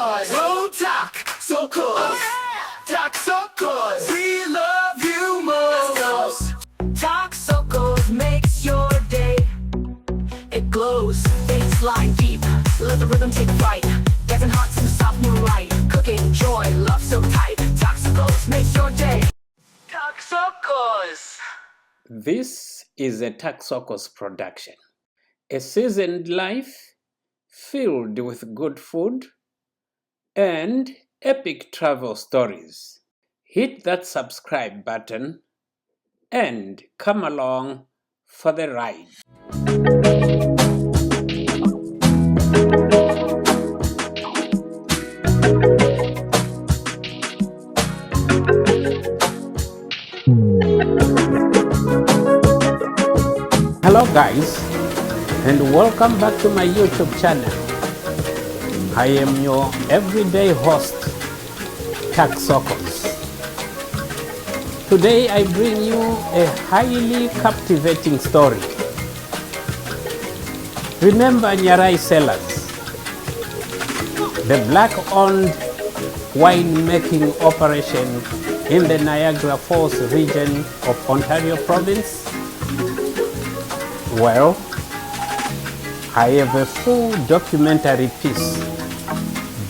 Oh, Taxocos. Taxocos. We love you most. Taxocos makes your day. It glows, baseline deep. Let the rhythm take flight. Dancing hearts in the soft moonlight. Cooking joy, love so tight. Taxocos makes your day. Taxocos. This is a Taxocos production. A seasoned life filled with good food and epic travel stories. Hit that subscribe button and come along for the ride. Hello guys, and welcome back to my YouTube channel. I am your everyday host, Taxocos. Today I bring you a highly captivating story. Remember Nyarai Cellers, the black-owned winemaking operation in the Niagara Falls region of Ontario province? Well, I have a full documentary piece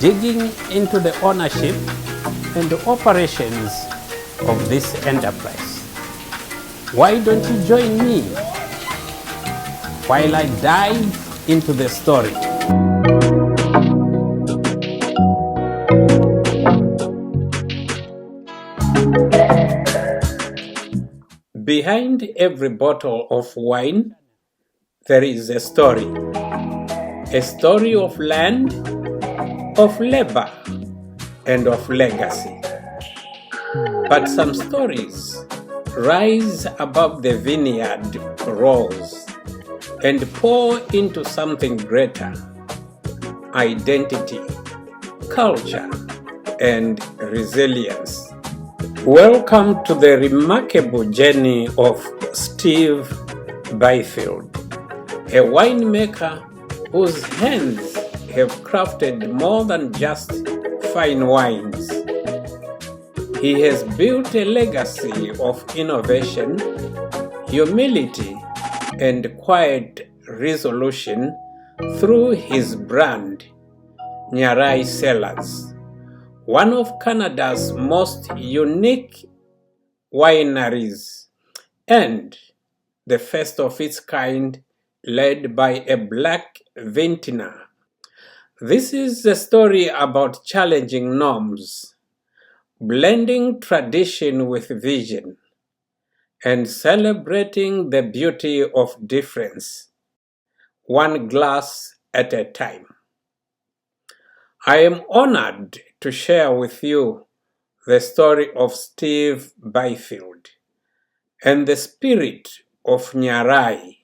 digging into the ownership and the operations of this enterprise. Why don't you join me while I dive into the story? Behind every bottle of wine, there is a story of land, of labor, and of legacy. But some stories rise above the vineyard rows and pour into something greater: identity, culture, and resilience. Welcome to the remarkable journey of Steve Byfield, a winemaker whose hands have crafted more than just fine wines. He has built a legacy of innovation, humility, and quiet resolution through his brand, Nyarai Cellers, one of Canada's most unique wineries and the first of its kind, led by a black vintner. This is a story about challenging norms, blending tradition with vision, and celebrating the beauty of difference, one glass at a time. I am honored to share with you the story of Steve Byfield and the spirit of Nyarai.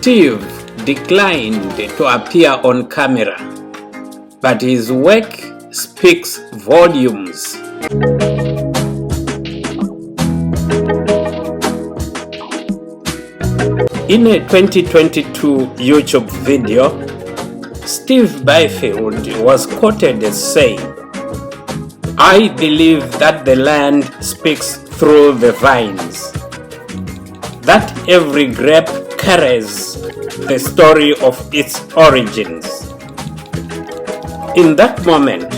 Steve declined to appear on camera, but his work speaks volumes. In a 2022 YouTube video, Steve Byfield was quoted as saying, "I believe that the land speaks through the vines, that every grape carries the story of its origins." In that moment,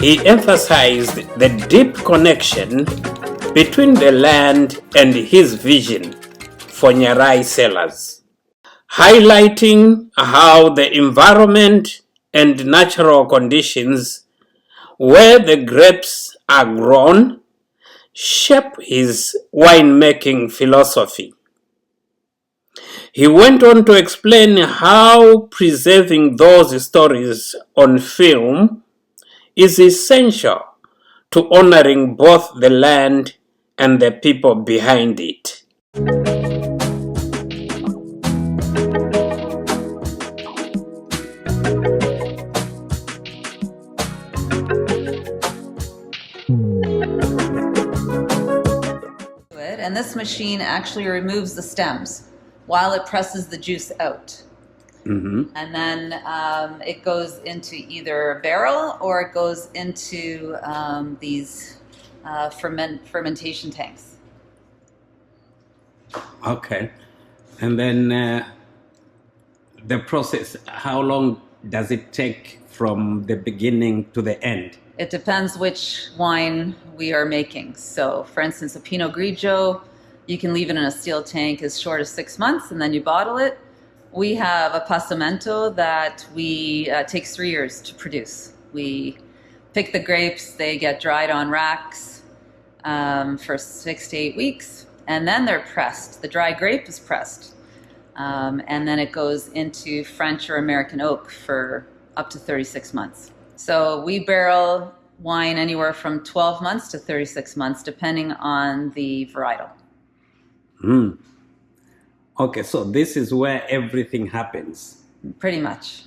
he emphasized the deep connection between the land and his vision for Nyarai Cellers, highlighting how the environment and natural conditions where the grapes are grown shape his winemaking philosophy. He went on to explain how preserving those stories on film is essential to honoring both the land and the people behind it. And this machine actually removes the stems while it presses the juice out. And then it goes into either a barrel or it goes into these fermentation tanks. Okay. And then the process, how long does it take from the beginning to the end? It depends which wine we are making. So, for instance, a Pinot Grigio, you can leave it in a steel tank as short as 6 months and then you bottle it. We have a Passamento that takes 3 years to produce. We pick the grapes, they get dried on racks for 6 to 8 weeks, and then they're pressed. The dry grape is pressed, and then it goes into French or American oak for up to 36 months. So we barrel wine anywhere from 12 months to 36 months, depending on the varietal. Okay, so this is where everything happens. Pretty much.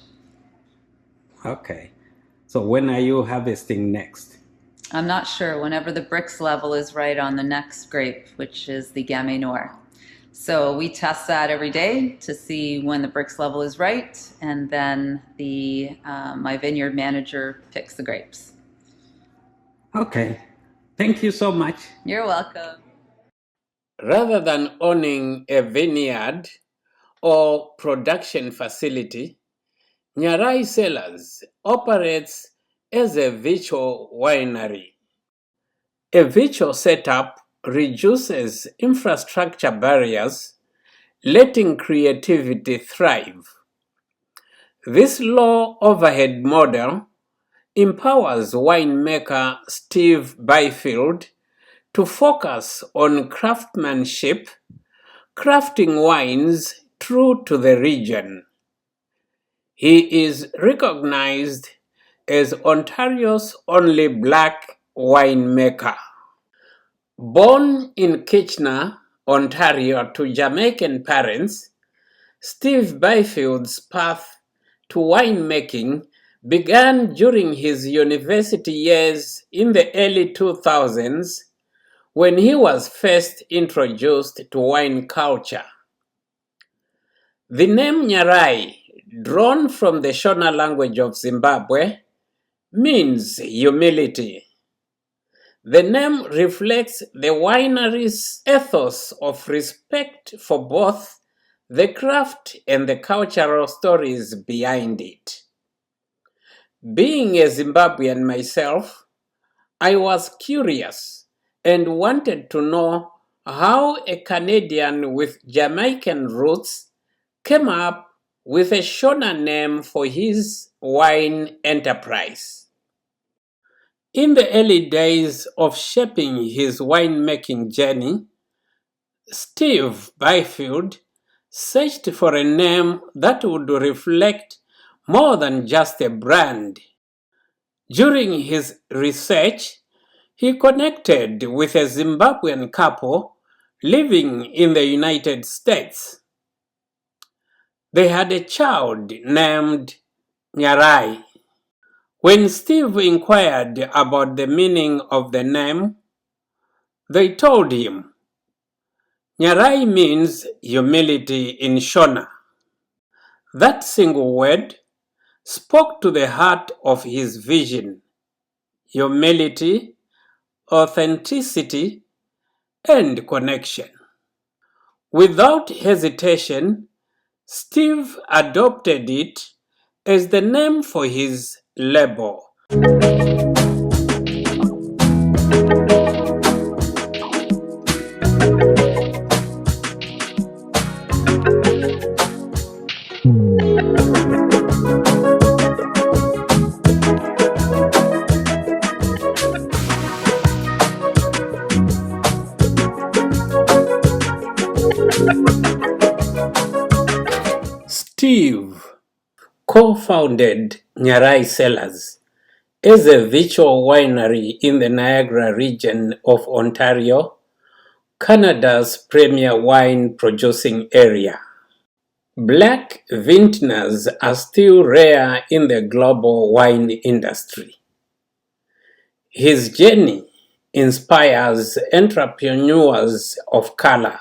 Okay. So when are you harvesting next? I'm not sure. Whenever the Brix level is right on the next grape, which is the Gamay Noir. So we test that every day to see when the Brix level is right, and then my vineyard manager picks the grapes. Okay. Thank you so much. You're welcome. Rather than owning a vineyard or production facility, Nyarai Cellers operates as a virtual winery. A virtual setup reduces infrastructure barriers, letting creativity thrive. This low overhead model empowers winemaker Steve Byfield to focus on craftsmanship, crafting wines true to the region. He is recognized as Ontario's only black winemaker. Born in Kitchener, Ontario, to Jamaican parents, Steve Byfield's path to winemaking began during his university years in the early 2000s when he was first introduced to wine culture. The name Nyarai, drawn from the Shona language of Zimbabwe, means humility. The name reflects the winery's ethos of respect for both the craft and the cultural stories behind it. Being a Zimbabwean myself, I was curious and wanted to know how a Canadian with Jamaican roots came up with a Shona name for his wine enterprise. In the early days of shaping his winemaking journey, Steve Byfield searched for a name that would reflect more than just a brand. During his research, he connected with a Zimbabwean couple living in the United States. They had a child named Nyarai. When Steve inquired about the meaning of the name, they told him, Nyarai means humility in Shona. That single word spoke to the heart of his vision: humility, authenticity, and connection. Without hesitation, Steve adopted it as the name for his label. co-founded Nyarai Cellers as a virtual winery in the Niagara region of Ontario, Canada's premier wine producing area. Black vintners are still rare in the global wine industry. His journey inspires entrepreneurs of color.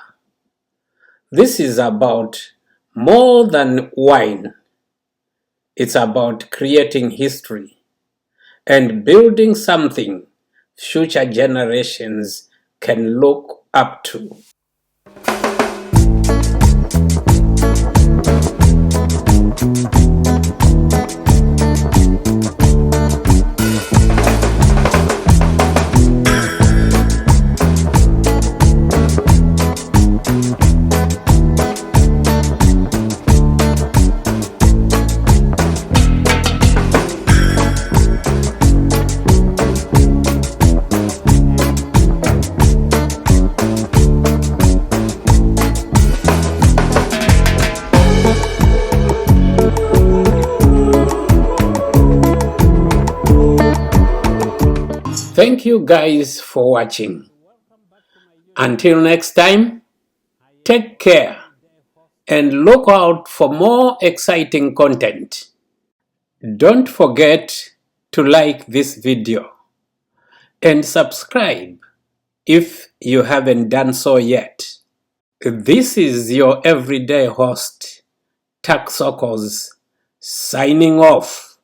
This is about more than wine. It's about creating history and building something future generations can look up to. Thank you guys for watching. Until next time, take care and look out for more exciting content. Don't forget to like this video and subscribe if you haven't done so yet. This is your everyday host, Taxocos, signing off.